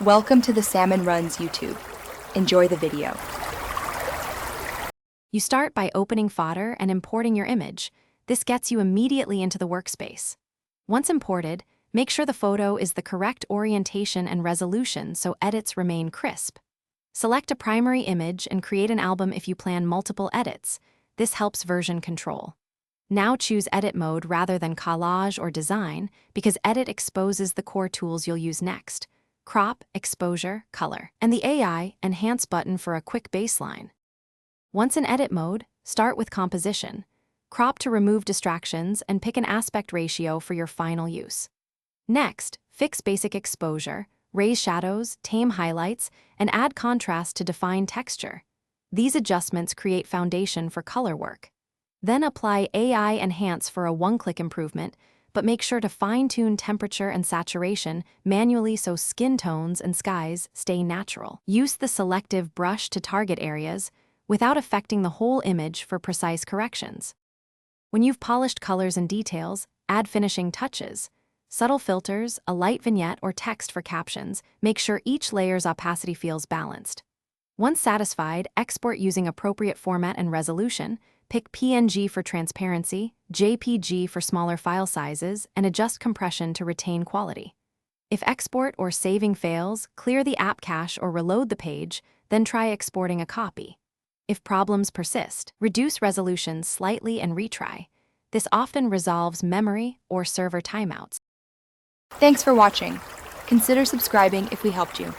Welcome to the Salmon Runs YouTube. Enjoy the video. You start by opening Fotor and importing your image. This gets you immediately into the workspace. Once imported, make sure the photo is the correct orientation and resolution so edits remain crisp. Select a primary image and create an album if you plan multiple edits. This helps version control. Now choose Edit Mode rather than Collage or Design because Edit exposes the core tools you'll use next: Crop, Exposure, Color, and the AI Enhance button for a quick baseline. Once in Edit Mode, start with Composition. Crop to remove distractions and pick an aspect ratio for your final use. Next, fix basic exposure, raise shadows, tame highlights, and add contrast to define texture. These adjustments create foundation for color work. Then apply AI Enhance for a one-click improvement, but make sure to fine-tune temperature and saturation manually so skin tones and skies stay natural. Use the selective brush to target areas without affecting the whole image for precise corrections. When you've polished colors and details, add finishing touches. Subtle filters, a light vignette, or text for captions make sure each layer's opacity feels balanced. Once satisfied, export using appropriate format and resolution. Pick PNG for transparency, JPG for smaller file sizes, and adjust compression to retain quality. If export or saving fails, clear the app cache or reload the page, then try exporting a copy. If problems persist, reduce resolution slightly and retry. This often resolves memory or server timeouts. Thanks for watching. Consider subscribing if we helped you.